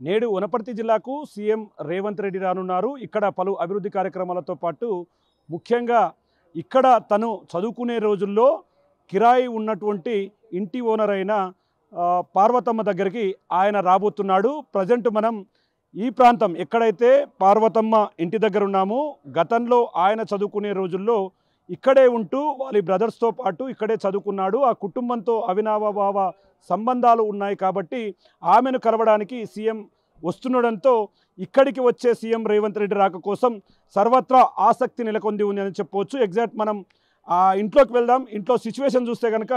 నేడు వనపర్తి జిల్లాకు సీఎం రేవంత్ రెడ్డి రానున్నారు. ఇక్కడ పలు అభివృద్ధి కార్యక్రమాలతో పాటు ముఖ్యంగా ఇక్కడ తను చదువుకునే రోజుల్లో కిరాయి ఉన్నటువంటి ఇంటి ఓనర్ అయిన పార్వతమ్మ దగ్గరికి ఆయన రాబోతున్నాడు. ప్రజెంట్ మనం ఈ ప్రాంతం ఎక్కడైతే పార్వతమ్మ ఇంటి దగ్గర ఉన్నామో గతంలో ఆయన చదువుకునే రోజుల్లో ఇక్కడే ఉంటూ వాళ్ళ బ్రదర్స్తో పాటు ఇక్కడే చదువుకున్నాడు. ఆ కుటుంబంతో అవినాభావ సంబంధాలు ఉన్నాయి కాబట్టి ఆమెను కలవడానికి సీఎం వస్తుండడంతో ఇక్కడికి వచ్చే సీఎం రేవంత్ రెడ్డి రాక కోసం సర్వత్రా ఆసక్తి నెలకొంది ఉంది అని చెప్పవచ్చు. ఎగ్జాక్ట్ మనం ఆ ఇంట్లోకి వెళ్దాం. ఇంట్లో సిచ్యువేషన్ చూస్తే కనుక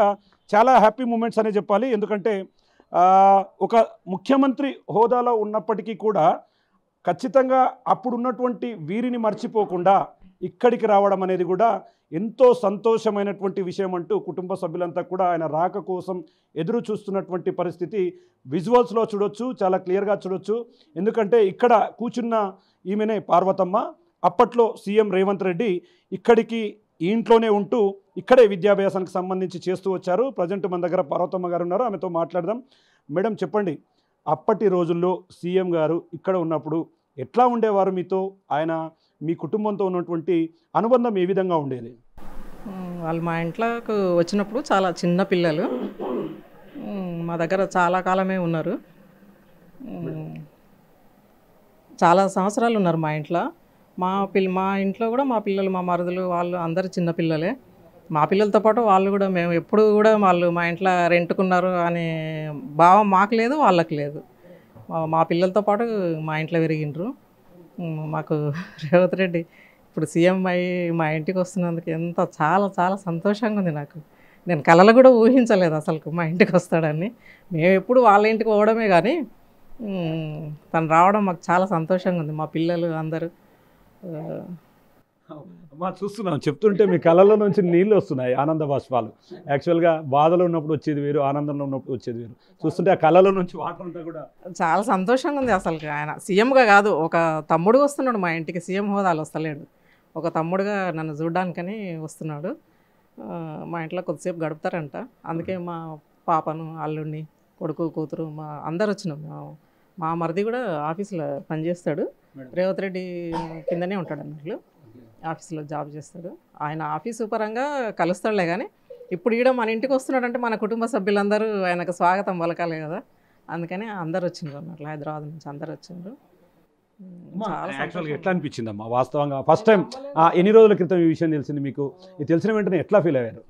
చాలా హ్యాపీ మూమెంట్స్ అనే చెప్పాలి. ఎందుకంటే ఒక ముఖ్యమంత్రి హోదాలో ఉన్నప్పటికీ కూడా ఖచ్చితంగా అప్పుడున్నటువంటి వీరిని మర్చిపోకుండా ఇక్కడికి రావడం అనేది కూడా ఎంతో సంతోషమైనటువంటి విషయం అంటూ కుటుంబ సభ్యులంతా కూడా ఆయన రాక కోసం ఎదురు చూస్తున్నటువంటి పరిస్థితి విజువల్స్లో చూడొచ్చు, చాలా క్లియర్గా చూడొచ్చు. ఎందుకంటే ఇక్కడ కూర్చున్న ఈమెనే పార్వతమ్మ. అప్పట్లో సీఎం రేవంత్ రెడ్డి ఇక్కడికి ఈ ఇంట్లోనే ఉంటూ ఇక్కడే విద్యాభ్యాసానికి సంబంధించి చేస్తూ వచ్చారు. ప్రజెంట్ మన దగ్గర పార్వతమ్మ గారు ఉన్నారు, ఆమెతో మాట్లాడదాం. మేడం చెప్పండి, అప్పటి రోజుల్లో సీఎం గారు ఇక్కడ ఉన్నప్పుడు ఎట్లా ఉండేవారు మీతో? ఆయన మీ కుటుంబంతో ఉన్నటువంటి అనుబంధం ఏ విధంగా ఉండేది? వాళ్ళు మా ఇంట్లోకి వచ్చినప్పుడు చాలా చిన్న పిల్లలు మా దగ్గర చాలా కాలమే ఉన్నారు. చాలా సంవత్సరాలు ఉన్నారు మా ఇంట్లో. మా ఇంట్లో కూడా మా పిల్లలు, మా మరుదులు వాళ్ళు అందరు చిన్న పిల్లలే. మా పిల్లలతో పాటు వాళ్ళు కూడా మేము ఎప్పుడు కూడా వాళ్ళు మా ఇంట్లో రెంట్కున్నారు అనే భావం మాకు లేదు, వాళ్ళకి లేదు. మా పిల్లలతో పాటు మా ఇంట్లో పెరిగిండ్రు. మాకు రేవంత్ రెడ్డి ఇప్పుడు సీఎం అయ్యి మా ఇంటికి వస్తున్నందుకు చాలా చాలా సంతోషంగా ఉంది నాకు. నేను కలలు కూడా ఊహించలేదు అసలు మా ఇంటికి వస్తాడని. మేము ఎప్పుడు వాళ్ళ ఇంటికి పోవడమే కానీ తను రావడం మాకు చాలా సంతోషంగా ఉంది. మా పిల్లలు అందరూ అమ్మా చూస్తున్నాం, చెప్తుంటే మీ కళ్ళలో నుంచి నీళ్ళు వస్తున్నాయి, ఆనంద బాష్పాలు. యాక్చువల్గా బాధలో ఉన్నప్పుడు వచ్చేది వేరు, ఆనందంలో ఉన్నప్పుడు వచ్చేది వేరు. చూస్తుంటే ఆ కళ్ళలో నుంచి వాటర్ అంతా కూడా చాలా సంతోషంగా ఉంది. అసలు ఆయన సీఎంగా కాదు, ఒక తమ్ముడు వస్తున్నాడు మా ఇంటికి. సీఎం హోదాలు వస్తలేడు, ఒక తమ్ముడుగా నన్ను చూడడానికని వస్తున్నాడు. మా ఇంట్లో కొద్దిసేపు గడుపుతారంట. అందుకే మా పాపను, అల్లుడిని, కొడుకు, కూతురు మా అందరు వచ్చినాం. మా మరిది కూడా ఆఫీస్లో పనిచేస్తాడు. రేవంత్ రెడ్డి కిందనే ఉంటాడు అన్నట్లు, ఆఫీస్లో జాబ్ చేస్తాడు. ఆయన ఆఫీసు పరంగా కలుస్తాడులే కానీ ఇప్పుడు ఈడ మన ఇంటికి వస్తున్నాడంటే మన కుటుంబ సభ్యులందరూ ఆయనకు స్వాగతం పలకాలి కదా. అందుకని అందరు వచ్చిండ్రు అన్నట్లు, హైదరాబాద్ నుంచి అందరు వచ్చిండ్రు. యాక్చువల్గా ఎట్లా అనిపించిందమ్మా వాస్తవంగా ఫస్ట్ టైం ఎన్ని రోజుల క్రితం ఈ విషయం తెలిసింది మీకు? ఇది తెలిసిన వెంటనే ఎట్లా ఫీల్ అయ్యారు?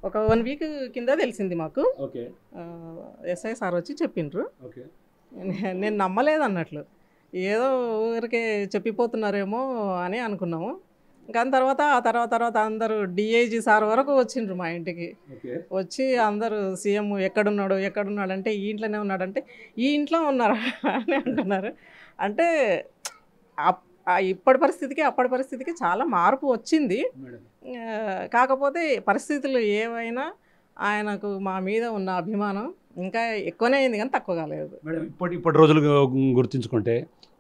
ఒక 1 వీక్ కింద తెలిసింది మాకు. ఓకే, ఎస్ఐ సార్ వచ్చి చెప్పిండ్రు. నేను నమ్మలేదు అన్నట్లు, ఏదో ఊరికే చెప్పిపోతున్నారేమో అని అనుకున్నాము. కానీ ఆ తర్వాత అందరూ డిఐజీ సార్ వరకు వచ్చిండ్రు మా ఇంటికి. వచ్చి అందరూ సీఎం ఎక్కడున్నాడు అంటే ఈ ఇంట్లోనే ఉన్నాడంటే ఈ ఇంట్లో ఉన్నారా అని అంటున్నారు. అంటే ఇప్పటి పరిస్థితికి అప్పటి పరిస్థితికి చాలా మార్పు వచ్చింది. కాకపోతే పరిస్థితులు ఏవైనా ఆయనకు మా మీద ఉన్న అభిమానం ఇంకా ఎక్కువనే అయింది కానీ తక్కువ కాలేదు. మేడం ఇప్పటి రోజులు గుర్తించుకుంటే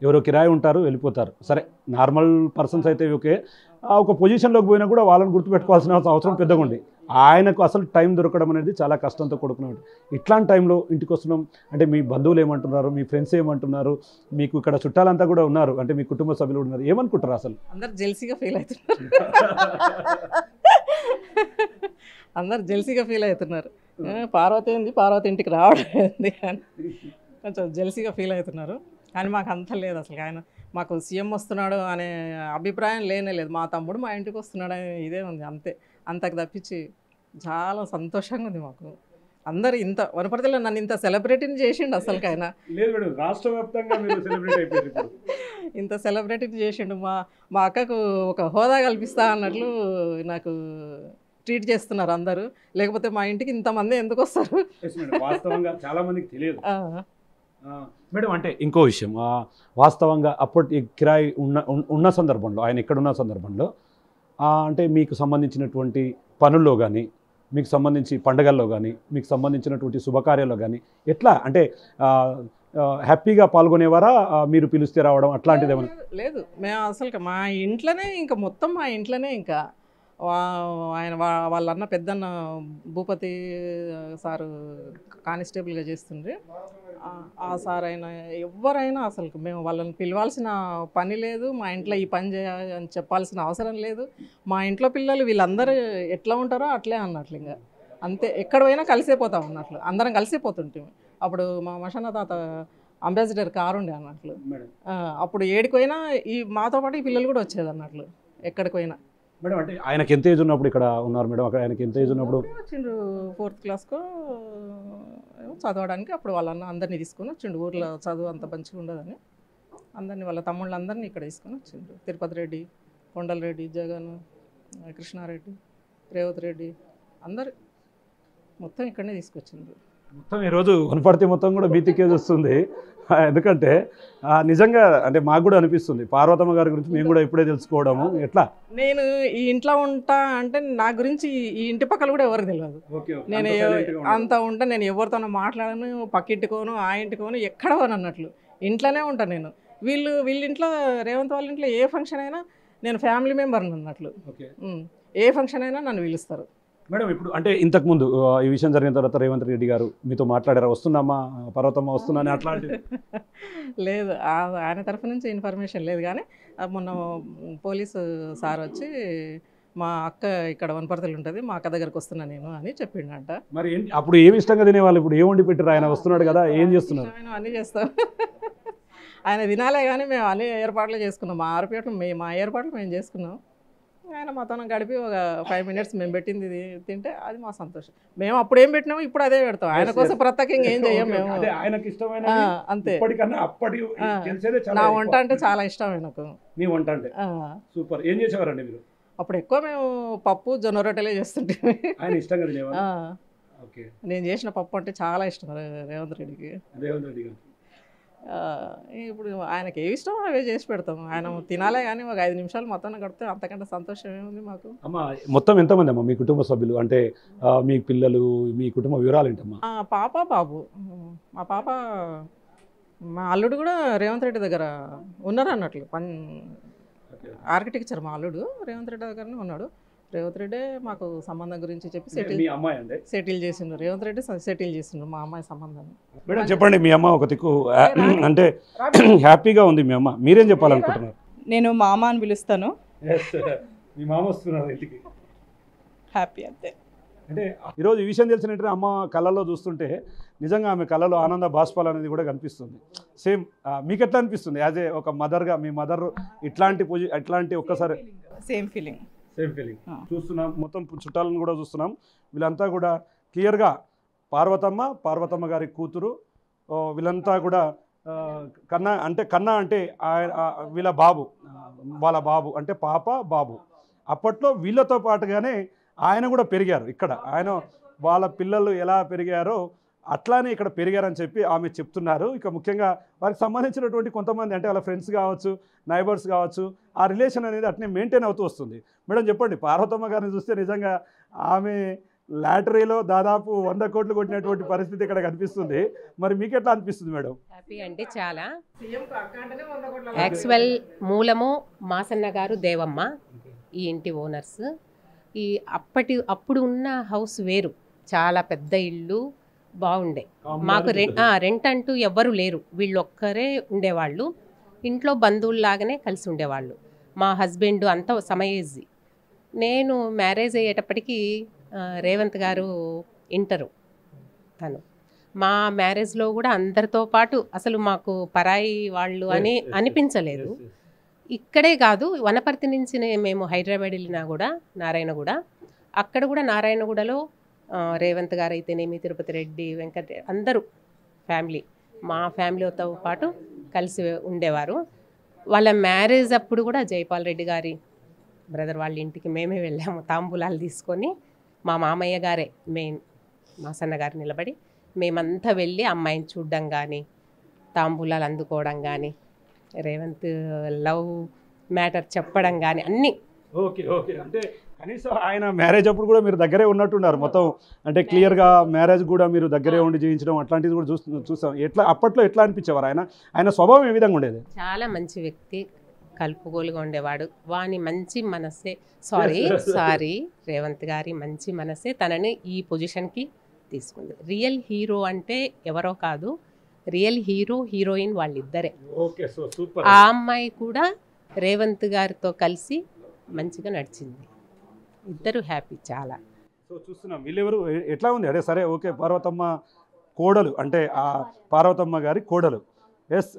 ఎవరో కిరాయి ఉంటారు, వెళ్ళిపోతారు. సరే, నార్మల్ పర్సన్స్ అయితే ఓకే, ఒక పొజిషన్లోకి పోయినా కూడా వాళ్ళని గుర్తుపెట్టుకోవాల్సిన అవసరం పెద్దగా ఉంది. ఆయనకు అసలు టైం దొరకడం అనేది చాలా కష్టంతో కూడుకున్నాడు. ఇట్లాంటి టైంలో ఇంటికి వస్తున్నాం అంటే మీ బంధువులు ఏమంటున్నారు, మీ ఫ్రెండ్స్ ఏమంటున్నారు, మీకు ఇక్కడ చుట్టాలంతా కూడా ఉన్నారు, అంటే మీ కుటుంబ సభ్యులు ఉన్నారు, ఏమనుకుంటారు? అసలు అందరు జెల్సీగా ఫీల్ అవుతున్నారు. అందరు జెల్సీగా ఫీల్ అవుతున్నారు. పార్వతి ఇంటికి రావడం ఏంది అని కొంచెం జెల్సీగా ఫీల్ అవుతున్నారు. కానీ మాకు అంత లేదు అసలు. ఆయన మాకు సీఎం వస్తున్నాడు అనే అభిప్రాయం లేదు. మా తమ్ముడు మా ఇంటికి వస్తున్నాడు అనే ఇదే ఉంది అంతే. అంతకు తప్పించి చాలా సంతోషంగా ఉంది మాకు. అందరు ఇంత వనపర్తిలో నన్ను ఇంత సెలబ్రిటీని చేసిండు అసలు. ఆయన రాష్ట్ర వ్యాప్తంగా ఇంత సెలబ్రిటీని చేసిండు. మా అక్కకు ఒక హోదా కల్పిస్తా అన్నట్లు నాకు ట్రీట్ చేస్తున్నారు అందరూ. లేకపోతే మా ఇంటికి ఇంతమంది ఎందుకు వస్తారు? వాస్తవంగా చాలా మందికి తెలియదు మేడం. అంటే ఇంకో విషయం, వాస్తవంగా అప్పటి కిరాయి ఉన్న సందర్భంలో, ఆయన ఇక్కడున్న సందర్భంలో అంటే మీకు సంబంధించినటువంటి పనుల్లో కానీ, మీకు సంబంధించి పండగల్లో కానీ, మీకు సంబంధించినటువంటి శుభకార్యాల్లో కానీ ఎట్లా అంటే హ్యాపీగా పాల్గొనేవారా? మీరు పిలిస్తే రావడం అట్లాంటిది ఏమన్నా? లేదు, మేము అసలు మా ఇంట్లోనే ఇంకా మొత్తం మా ఇంట్లోనే ఇంకా ఆయన వాళ్ళన్న పెద్దన్న భూపతి సారు కానిస్టేబుల్గా చేస్తుండ్రి. ఆ సార్ అయినా ఎవరైనా అసలు మేము వాళ్ళని పిలవాల్సిన పని లేదు, మా ఇంట్లో ఈ పని చేయాలి అని చెప్పాల్సిన అవసరం లేదు. మా ఇంట్లో పిల్లలు వీళ్ళందరూ ఎట్లా ఉంటారో అట్లే అన్నట్లు, ఇంకా అంతే. ఎక్కడ పోయినా కలిసిపోతాం అన్నట్లు, అందరం కలిసిపోతుంటాం. అప్పుడు మా మషానా తాత అంబాసిడర్ కారు ఉండే అన్నట్లు. అప్పుడు ఏడికి పోయినా ఈ మాతో పాటు ఈ పిల్లలు కూడా వచ్చేది అన్నట్లు ఎక్కడికి పోయినా. మేడం అంటే ఆయనకి ఎంత ఏజ్ ఉన్నప్పుడు ఇక్కడ ఉన్నారు మేడం? అక్కడ ఆయనకి ఎంత ఏజ్ ఉన్నప్పుడు వచ్చిండు? 4th క్లాస్కో చదవడానికి. అప్పుడు వాళ్ళన్న అందరినీ తీసుకొని వచ్చిండు. ఊర్లో చదువు అంత మంచిగా ఉండదని అందరినీ, వాళ్ళ తమ్ముళ్ళందరినీ ఇక్కడ తీసుకొని వచ్చిండు. తిరుపతి రెడ్డి, కొండల రెడ్డి, జగన్, కృష్ణారెడ్డి, రేవత్ రెడ్డి అందరు మొత్తం ఇక్కడనే తీసుకొచ్చిండ్రు. మొత్తం ఈరోజు వనపర్తి మొత్తం కూడా బీతికేజ్ వస్తుంది. ఎందుకంటే నిజంగా అంటే మాకు కూడా అనిపిస్తుంది పార్వతమ్మ గారి గురించి మేము కూడా ఇప్పుడే తెలుసుకోవడము. ఎట్లా నేను ఈ ఇంట్లో ఉంటా అంటే నా గురించి ఈ ఇంటి పక్కల కూడా ఎవరికి తెలియదు. నేను అంత ఉంటా, నేను ఎవరితోనో మాట్లాడను, పక్కింటికోను ఆ ఇంటికోను ఎక్కడ అన్నట్లు ఇంట్లోనే ఉంటాను నేను. వీళ్ళింట్లో రేవంత్ వాళ్ళ ఇంట్లో ఏ ఫంక్షన్ అయినా నేను ఫ్యామిలీ మెంబర్ని అన్నట్లు. ఏ ఫంక్షన్ అయినా నన్ను పిలుస్తారు. మేడం ఇప్పుడు అంటే ఇంతకుముందు ఈ విషయం జరిగిన తర్వాత రేవంత్ రెడ్డి గారు మీతో మాట్లాడారా? వస్తున్నామా పర్వతమ్మ వస్తున్నా అని అట్లాంటివి? లేదు, ఆయన తరఫు నుంచి ఇన్ఫర్మేషన్ లేదు. కానీ మొన్న పోలీసు సార్ వచ్చి మా అక్క ఇక్కడ వనపర్తిలో ఉంటుంది, మా అక్క దగ్గరకు వస్తున్నా నేను అని చెప్పిండంట. మరి అప్పుడు ఏమి ఇష్టంగా తినేవాళ్ళు? ఇప్పుడు ఏం వండి పెట్టారు? ఆయన వస్తున్నాడు కదా, ఏం చేస్తున్నారు? అన్నీ చేస్తాం. ఆయన తినాలే కానీ మేము అన్ని ఏర్పాట్లు చేసుకున్నాం. మా ఏర్పాట్లు మేము చేసుకున్నాం. ఆయన మాతో గడిపి ఒక 5 minutes మేము పెట్టింది తింటే అది మా సంతోషం. మేము అప్పుడు ఏం పెట్టినామో ఇప్పుడు అదే పెడతాం. ఆయన కోసం ప్రత్యేకంగా ఏం చెయ్యం మేము. అంతే. నా వంట అంటే చాలా ఇష్టం ఆయనకు. మీ వంట అంటే సూపర్. ఏం చేసేవారండి మీరు? అప్పుడు ఎక్కువ మేము పప్పు జొన్న రొట్టెలే చేస్తుంటే ఆయన ఇష్టంగా తినేవారు. నేను చేసిన పప్పు అంటే చాలా ఇష్టం రేవంత్ రెడ్డికి. ఇప్పుడు ఆయనకి ఏవి ఇష్టం అవే చేసి పెడతాము. ఆయన తినాలే కానీ ఒక 5 నిమిషాలు మొత్తం గడిపితే అంతకంటే సంతోషం ఏముంది మాకు. అమ్మ మొత్తం ఎంతమంది అమ్మా మీ కుటుంబ సభ్యులు? అంటే మీ పిల్లలు, మీ కుటుంబ వివరాలు ఏంటమ్మా? పాప, బాబు. మా పాప, మా అల్లుడు కూడా రేవంత్ రెడ్డి దగ్గర ఉన్నారు అన్నట్లు. ఆర్కిటెక్చర్ మా అల్లుడు రేవంత్ రెడ్డి దగ్గరనే ఉన్నాడు. రేవంత్ రెడ్డి మాకు సంబంధం గురించి చెప్పి సెటిల్ చేసిండ్రు. రేవంత్ రెడ్డి సెటిల్ చేసిండ్రు మా అమ్మాయి సంబంధాన్ని. మేడం చెప్పండి, మీ అమ్మ ఒక దిక్కు అంటే హ్యాపీగా ఉంది మీ అమ్మ, మీరేం చెప్పాలనుకుంటున్నారు? నేను మామ అని పిలుస్తాను. మీ మామ వస్తున్నారు ఇంటికి, హ్యాపీ అంతే. అంటే ఈరోజు ఈ విషయం తెలిసినట్టు అమ్మ కళ్ళల్లో చూస్తుంటే నిజంగా ఆమె కళ్ళలో ఆనంద బాష్పాలు అనేది కూడా కనిపిస్తుంది. సేమ్ మీకు ఎట్లా అనిపిస్తుంది యాజ్ ఏ ఒక మదర్గా? మీ మదర్ ఇట్లాంటి ఒక్కసారి సేమ్ ఫీలింగ్ చూస్తున్నాం. మొత్తం చుట్టాలను కూడా చూస్తున్నాం. వీళ్ళంతా కూడా క్లియర్గా పార్వతమ్మ గారి కూతురు. వీళ్ళంతా కూడా కన్నా అంటే వీళ్ళ బాబు, వాళ్ళ బాబు అంటే పాప బాబు. అప్పట్లో వీళ్ళతో పాటుగానే ఆయన కూడా పెరిగారు ఇక్కడ. ఆయన వాళ్ళ పిల్లలు ఎలా పెరిగారో అట్లానే ఇక్కడ పెరిగారని చెప్పి ఆమె చెప్తున్నారు. ఇక ముఖ్యంగా వారికి సంబంధించినటువంటి కొంతమంది అంటే వాళ్ళ ఫ్రెండ్స్ కావచ్చు, నైబర్స్ కావచ్చు, ఆ రిలేషన్ అనేది అట్నే మెయింటైన్ అవుతూ వస్తుంది. మేడం చెప్పండి, పార్వతమ్మ గారిని చూస్తే నిజంగా ఆమె లాటరీలో దాదాపు 100 కోట్లు కొట్టినటువంటి పరిస్థితి ఇక్కడ కనిపిస్తుంది. మరి మీకు ఎట్లా అనిపిస్తుంది మేడం? హ్యాపీ అంటే చాలా. యాక్చువల్ మూలము మాసన్న గారు, దేవమ్మ ఈ ఇంటి ఓనర్స్. అప్పుడు ఉన్న హౌస్ వేరు, చాలా పెద్ద ఇల్లు, బాగుండే. మాకు రెంట్ అంటూ ఎవ్వరు లేరు, వీళ్ళు ఒక్కరే ఉండేవాళ్ళు. ఇంట్లో బంధువుల్లాగానే కలిసి ఉండేవాళ్ళు. మా హస్బెండ్ అంతా సమయేజీ. నేను మ్యారేజ్ అయ్యేటప్పటికీ రేవంత్ గారు ఇంటరు. తను మా మ్యారేజ్లో కూడా అందరితో పాటు అసలు మాకు పరాయి వాళ్ళు అని అనిపించలేదు. ఇక్కడే కాదు, వనపర్తి నుంచి మేము హైదరాబాద్ వెళ్ళినా కూడా నారాయణగూడ, అక్కడ కూడా నారాయణగూడలో రేవంత్ గారు అయితేనేమి, తిరుపతి రెడ్డి, వెంకట అందరూ ఫ్యామిలీ, మా ఫ్యామిలీతో పాటు కలిసి ఉండేవారు. వాళ్ళ మ్యారేజ్ అప్పుడు కూడా జైపాల్ రెడ్డి గారి బ్రదర్ వాళ్ళ ఇంటికి మేమే వెళ్ళాము తాంబూలాలు తీసుకొని. మా మామయ్య గారే మెయిన్, మా సన్నగారు నిలబడి మేమంతా వెళ్ళి అమ్మాయిని చూడడం కానీ, తాంబూలాలు అందుకోవడం కానీ, రేవంత్ లవ్ మ్యాటర్ చెప్పడం కానీ అన్నీ. ఓకే ఓకే, అంటే కనీసం ఆయన మ్యారేజ్ అప్పుడు కూడా మీరు దగ్గరే ఉన్నట్టున్నారు మొత్తం. అంటే క్లియర్గా మ్యారేజ్ కూడా మీరు దగ్గరే ఉండి చేయించడం అట్లాంటిది కూడా చూస్తాం. అప్పట్లో ఎట్లా అనిపించేవారు? ఆయన స్వభావం ఏ విధంగా ఉండేది? చాలా మంచి వ్యక్తి, కలుపుగోలుగా ఉండేవాడు. వాని మంచి మనసే సారీ రేవంత్ గారి మంచి మనసే తనని ఈ పొజిషన్కి తీసుకుంది. రియల్ హీరో అంటే ఎవరో కాదు, రియల్ హీరో హీరోయిన్ వాళ్ళిద్దరే. Okay, so super. ఆ అమ్మాయి కూడా రేవంత్ గారితో కలిసి మంచిగా నడిచింది. ఇద్దరు హ్యాపీ చాలా. సో చూస్తున్నాం వీళ్ళెవరు ఎట్లా ఉంది అదే సరే ఓకే పార్వతమ్మ కోడలు అంటే ఆ పార్వతమ్మ గారి కోడలు. ఎస్,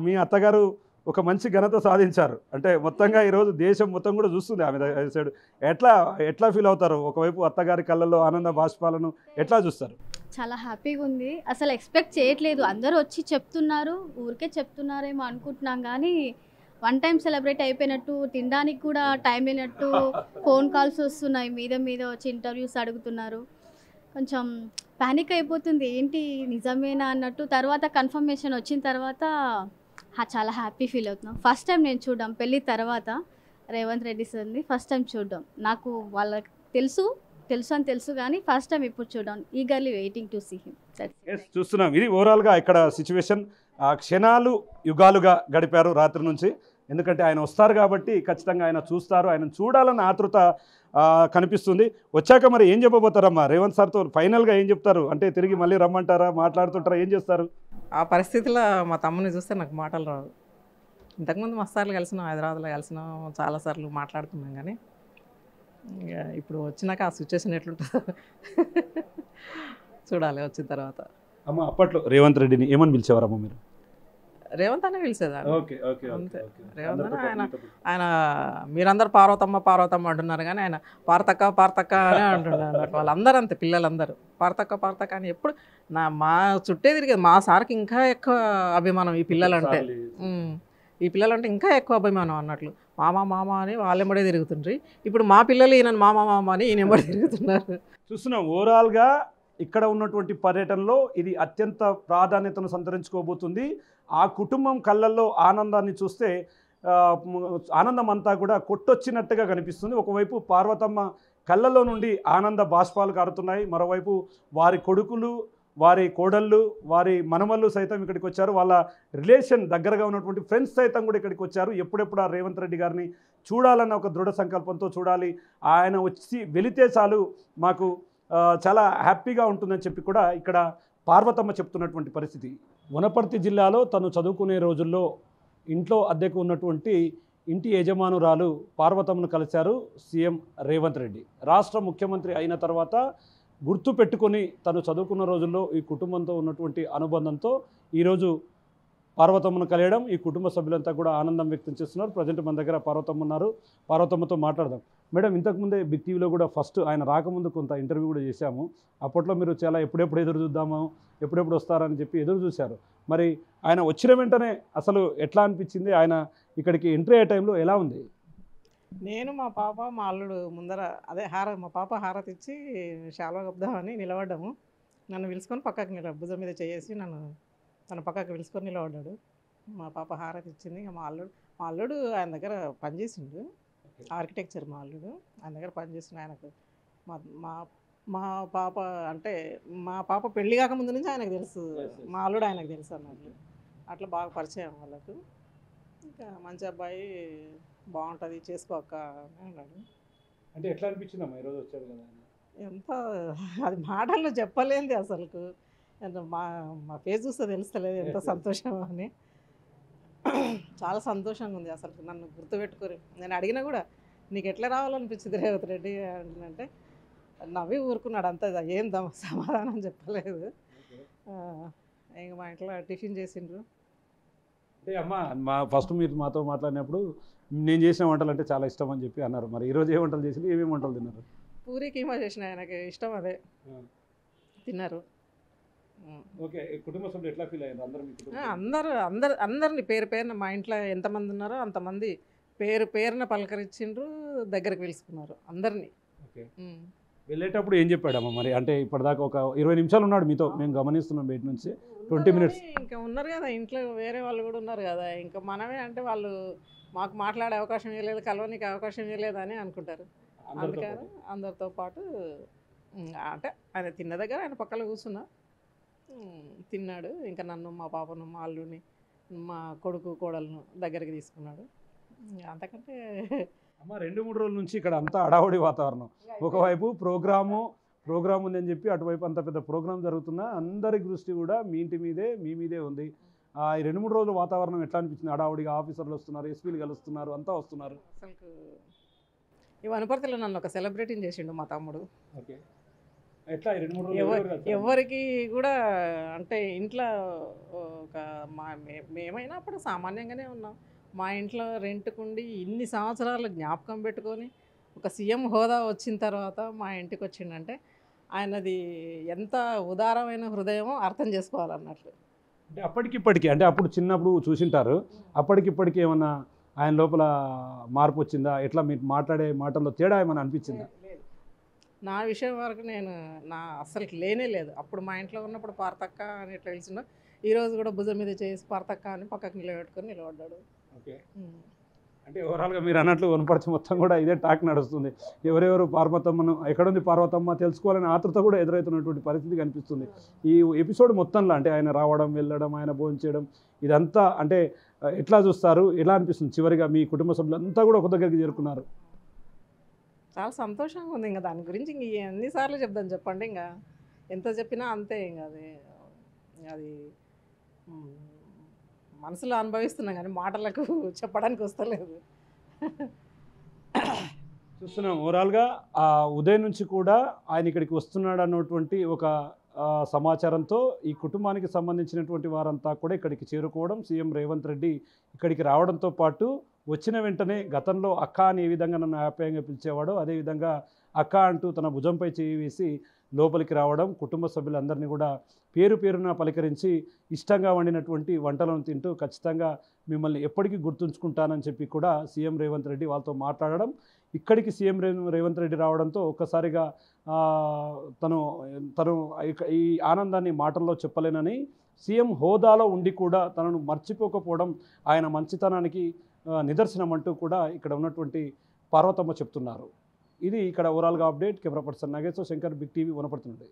మీ అత్తగారు ఒక మంచి ఘనత సాధించారు. అంటే మొత్తంగా ఈరోజు దేశం మొత్తం కూడా చూస్తుంది ఆమె సైడ్. ఎట్లా ఫీల్ అవుతారు? ఒకవైపు అత్తగారి కళ్ళల్లో ఆనంద బాష్పాలను ఎట్లా చూస్తారు? చాలా హ్యాపీగా ఉంది. అసలు ఎక్స్పెక్ట్ చేయట్లేదు. అందరూ వచ్చి చెప్తున్నారు, ఊరికే చెప్తున్నారేమో అనుకుంటున్నాం కానీ వన్ టైం సెలబ్రేట్ అయిపోయినట్టు, తినడానికి కూడా టైం లేనట్టు ఫోన్ కాల్స్ వస్తున్నాయి, మీద వచ్చి ఇంటర్వ్యూస్ అడుగుతున్నారు. కొంచెం ప్యానిక్ అయిపోతుంది, ఏంటి నిజమేనా అన్నట్టు. తర్వాత కన్ఫర్మేషన్ వచ్చిన తర్వాత చాలా హ్యాపీ ఫీల్ అవుతున్నాం. ఫస్ట్ టైం నేను చూడడం పెళ్ళి తర్వాత రేవంత్ రెడ్డి సార్ని ఫస్ట్ టైం చూడడం. నాకు వాళ్ళకి తెలుసు కానీ ఫస్ట్ టైం ఇప్పుడు చూడడం. Eagerly waiting to see him. చూస్తున్నాం ఇది ఓవరాల్గా ఇక్కడ సిచ్యువేషన్. క్షణాలు యుగాలుగా గడిపారు రాత్రి నుంచి. ఎందుకంటే ఆయన వస్తారు కాబట్టి ఖచ్చితంగా ఆయన చూస్తారు, ఆయన చూడాలన్న ఆతృత కనిపిస్తుంది. వచ్చాక మరి ఏం చెప్పబోతారమ్మా రేవంత్ సార్తో? ఫైనల్గా ఏం చెప్తారు? అంటే తిరిగి మళ్ళీ రమ్మంటారా, మాట్లాడుతుంటారా, ఏం చేస్తారు? ఆ పరిస్థితిలో మా తమ్ముని చూస్తే నాకు మాటలు రావు. ఇంతకుముందు మస్తార్లు కలిసినాం, హైదరాబాద్లో కలిసినాం, చాలాసార్లు మాట్లాడుకున్నాం. కానీ ఇక ఇప్పుడు వచ్చినాక ఆ సిచ్యువేషన్ ఎట్లుంటుందో చూడాలి వచ్చిన తర్వాత. అమ్మ అప్పట్లో రేవంత్ రెడ్డిని ఏమని పిలిచేవారమ్మ మీరు? రేవంత్ అనే పిలిచేదాన్ని. అంతే. రేవంత్ అని ఆయన మీరందరూ పార్వతమ్మ అంటున్నారు కానీ ఆయన పార్తక్క అని అంటున్నారు. వాళ్ళందరూ అంతే, పిల్లలందరూ పార్తక్క అని ఎప్పుడు మా చుట్టే తిరిగేది. మా సార్కి ఇంకా ఎక్కువ అభిమానం ఈ పిల్లలంటే. ఈ పిల్లలంటే ఇంకా ఎక్కువ అభిమానం అన్నట్లు. మామ అని వాళ్ళెంబడే తిరుగుతుండ్రి. ఇప్పుడు మా పిల్లలు ఈయన మామ అని ఈయన ఎంబడే తిరుగుతున్నారు. చూస్తున్నాం ఓవరాల్గా ఇక్కడ ఉన్నటువంటి పర్యటనలో ఇది అత్యంత ప్రాధాన్యతను సంతరించుకోబోతుంది. ఆ కుటుంబం కళ్ళల్లో ఆనందాన్ని చూస్తే ఆనందం అంతా కూడా కొట్టొచ్చినట్టుగా కనిపిస్తుంది. ఒకవైపు పార్వతమ్మ కళ్ళల్లో నుండి ఆనంద బాష్పాలు కారుతున్నాయి, మరోవైపు వారి కొడుకులు, వారి కోడళ్ళు, వారి మనమళ్ళు సైతం ఇక్కడికి వచ్చారు. వాళ్ళ రిలేషన్ దగ్గరగా ఉన్నటువంటి ఫ్రెండ్స్ సైతం కూడా ఇక్కడికి వచ్చారు. ఎప్పుడెప్పుడు ఆ రేవంత్ రెడ్డి గారిని చూడాలన్న ఒక దృఢ సంకల్పంతో చూడాలి, ఆయన వచ్చి వెళితే చాలు మాకు చాలా హ్యాపీగా ఉంటుందని చెప్పి కూడా ఇక్కడ పార్వతమ్మ చెప్తున్నటువంటి పరిస్థితి. వనపర్తి జిల్లాలో తను చదువుకునే రోజుల్లో ఇంట్లో అద్దెకు ఉన్నటువంటి ఇంటి యజమానురాలు పార్వతమ్మను కలిశారు సీఎం రేవంత్ రెడ్డి. రాష్ట్ర ముఖ్యమంత్రి అయిన తర్వాత గుర్తు పెట్టుకొని తను చదువుకున్న రోజుల్లో ఈ కుటుంబంతో ఉన్నటువంటి అనుబంధంతో ఈరోజు పార్వతమ్మను కలియడం, ఈ కుటుంబ సభ్యులంతా కూడా ఆనందం వ్యక్తం చేస్తున్నారు. ప్రజెంట్ మన దగ్గర పార్వతమ్మ ఉన్నారు, పార్వతమ్మతో మాట్లాడదాం. మేడం, ఇంతకుముందే బిగ్ టీవీలో కూడా ఫస్ట్ ఆయన రాకముందు కొంత ఇంటర్వ్యూ కూడా చేశాము. అప్పట్లో మీరు చాలా ఎప్పుడెప్పుడు ఎదురు చూద్దాము, ఎప్పుడెప్పుడు వస్తారని చెప్పి ఎదురు చూశారు. మరి ఆయన వచ్చిన వెంటనే అసలు ఎట్లా అనిపించింది? ఆయన ఇక్కడికి ఎంట్రీ అయ్యే టైంలో ఎలా ఉంది? నేను మా పాప మా అల్లుడు ముందర మా పాప హారతి ఇచ్చి శాలువా కప్పుదామని నిలబడ్డాము. నన్ను పిలుచుకొని పక్కకి భుజం మీద చేసి తన పక్కకి పిలుచుకొని నిలబడ్డాడు. మా పాప హారతి ఇచ్చింది. ఇక మా అల్లుడు ఆయన దగ్గర పనిచేసిండు, ఆర్కిటెక్చర్. మా అల్లుడు ఆయన దగ్గర పనిచేసిండు. ఆయనకు మా పాప అంటే మా పాప పెళ్లి కాకముందు నుంచి ఆయనకు తెలుసు, మా అల్లుడు ఆయనకు తెలుసు అన్నట్లు. అట్లా బాగా పరిచయం వాళ్ళకు. ఇంకా మంచి అబ్బాయి, బాగుంటుంది, చేసుకోక అన్నాడు. అంటే ఎట్లా అనిపించిందమ్మా ఈరోజు వచ్చాడు కదా? ఎంత అది మాటల్లో చెప్పలేంది అసలుకు. మా ఫేస్ చూస్తే తెలుస్తలేదు ఎంత సంతోషం అని. చాలా సంతోషంగా ఉంది అసలు. నన్ను గుర్తుపెట్టుకోరు. నేను అడిగినా కూడా నీకు ఎట్లా రావాలనిపించింది రేవంత్ రెడ్డి అంటే నవ్వి ఊరుకున్నాడు అంతే, ఏం సమాధానం చెప్పలేదు. ఇంక మా ఇంట్లో టిఫిన్ చేసిండ్రు. అంటే అమ్మ ఫస్ట్ మీరు మాతో మాట్లాడినప్పుడు నేను చేసిన వంటలు అంటే చాలా ఇష్టం అని చెప్పి అన్నారు. మరి ఈరోజు ఏ వంటలు చేసి ఏమేమి వంటలు తిన్నారు? పూరి కీమా చేసిన, ఆయనకి ఇష్టం అదే, తిన్నారు. ఓకే, కుటుంబ సభ్యులు ఎట్లా ఫీల్ అయ్యారు? అందరిని పేరున మా ఇంట్లో ఎంతమంది ఉన్నారో అంతమంది పేరున పలకరించిండ్రు, దగ్గరికి పిలుచుకున్నారు అందరినీ. ఓకే, వెళ్ళేటప్పుడు ఏం చెప్పాడమ్మా మరి? అంటే ఇప్పటిదాకా ఒక 20 నిమిషాలు ఉన్నాడు మీతో, మేము గమనిస్తున్నాం బయట నుంచి. 20 మినిట్స్ ఇంకా ఉన్నారు కదా ఇంట్లో, వేరే వాళ్ళు కూడా ఉన్నారు కదా. ఇంకా మనమే అంటే వాళ్ళు మాకు మాట్లాడే అవకాశం ఇవ్వలేదు, కలవనికి అవకాశం ఇవ్వలేదు అని అనుకుంటారు. అందుకని అందరితో పాటు అంటే ఆయన తిన్న దగ్గర ఆయన పక్కన కూర్చున్నా తిన్నాడు. ఇంకా నన్ను, మా పాపను, మా అల్లుని, మా కొడుకు కోడలను దగ్గరికి తీసుకున్నాడు. అంతకంటే అమ్మ 2-3 రోజుల నుంచి ఇక్కడ అంతా అడావుడి వాతావరణం. ఒకవైపు ప్రోగ్రామ్ ఉందని చెప్పి అటువైపు అంత పెద్ద ప్రోగ్రామ్ జరుగుతున్నా అందరి దృష్టి కూడా మీ ఇంటి మీదే మీ మీదే ఉంది. ఈ 2-3 రోజుల వాతావరణం ఎట్లా అనిపించింది? హడావుడిగా ఆఫీసర్లు వస్తున్నారు, ఎస్పీలు కలుస్తున్నారు, అంతా వస్తున్నారు. అసలు ఈ వనపర్తిలో నన్ను ఒక సెలబ్రిటీని చేసిండు మా తమ్ముడు. ఓకే, ఎట్లా ఈ 2-3 రోజులు ఎవరెవరు కలిసారు? ఎవరికి కూడా అంటే ఇంట్లో ఒక మేమైనా అప్పుడు సామాన్యంగానే ఉన్నాం. మా ఇంట్లో రెంట్కుండి ఇన్ని సంవత్సరాలు జ్ఞాపకం పెట్టుకొని ఒక సీఎం హోదా వచ్చిన తర్వాత మా ఇంటికి వచ్చిండంటే ఆయనది ఎంత ఉదారమైన హృదయమో అర్థం చేసుకోవాలన్నట్లు. అంటే అప్పటికిప్పటికి, అంటే అప్పుడు చిన్నప్పుడు చూసింటారు, అప్పటికిప్పటికి ఏమన్నా ఆయన లోపల మార్పు వచ్చిందా? ఎట్లా మీరు మాట్లాడే మాటల్లో తేడా ఏమైనా అనిపించిందా? లేదు, నా విషయం వరకు నా అస్సలు లేనే లేదు. అప్పుడు మా ఇంట్లో ఉన్నప్పుడు పార్తక్క అని ఎట్లా తెలిసిందో ఈరోజు కూడా భుజం మీద చేసి పార్తక్క అని పక్కకు నిలబడ్డాడు. ఓకే, అంటే ఓవరాల్గా మీరు అన్నట్లు వనపర్తి మొత్తం కూడా ఇదే టాక్ నడుస్తుంది. ఎవరెవరు పార్వతమ్మను, ఎక్కడుంది పార్వతమ్మ తెలుసుకోవాలని ఆతృత కూడా ఎదురవుతున్నటువంటి పరిస్థితి కనిపిస్తుంది ఈ ఎపిసోడ్ మొత్తంలో. అంటే ఆయన రావడం, వెళ్ళడం, ఆయన భోజనం చేయడం, ఇదంతా అంటే ఎట్లా చూస్తారు? ఎలా అనిపిస్తుంది? చివరిగా మీ కుటుంబ సభ్యులంతా కూడా ఒక దగ్గరికి చేరుకున్నారు. చాలా సంతోషంగా ఉంది. ఇంకా దాని గురించి ఇంక ఎన్నిసార్లు చెప్దాం చెప్పండి, ఇంకా ఎంత చెప్పినా అంతే. ఇంకా అది మనసులో అనుభవిస్తున్నాం కానీ మాటలకు చెప్పడానికి వస్తలేదు. చూస్తున్నాం ఓవరాల్గా ఉదయం నుంచి కూడా ఆయన ఇక్కడికి వస్తున్నాడు అన్నటువంటి ఒక సమాచారంతో ఈ కుటుంబానికి సంబంధించినటువంటి వారంతా కూడా ఇక్కడికి చేరుకోవడం, సీఎం రేవంత్ రెడ్డి ఇక్కడికి రావడంతో పాటు వచ్చిన వెంటనే గతంలో అక్క అని ఏ విధంగా నన్ను ఆప్యాయంగా పిలిచేవాడో అదేవిధంగా అక్క అంటూ తన భుజంపై చేయి వేసి లోపలికి రావడం, కుటుంబ సభ్యులందరినీ కూడా పేరు పేరున పలకరించి ఇష్టంగా వండినటువంటి వంటలను తింటూ ఖచ్చితంగా మిమ్మల్ని ఎప్పటికీ గుర్తుంచుకుంటానని చెప్పి కూడా సీఎం రేవంత్ రెడ్డి వాళ్ళతో మాట్లాడడం, ఇక్కడికి సీఎం రేవంత్ రెడ్డి రావడంతో ఒక్కసారిగా తను ఈ ఆనందాన్ని మాటల్లో చెప్పలేనని, సీఎం హోదాలో ఉండి కూడా తనను మర్చిపోకపోవడం ఆయన మంచితనానికి నిదర్శనం అంటూ కూడా ఇక్కడ ఉన్నటువంటి పార్వతమ్మ చెప్తున్నారు. ఇది ఇక్కడ ఓవరాల్గా update. Camera person Nageswara Shankar, big TV, Wanaparthy నుండి.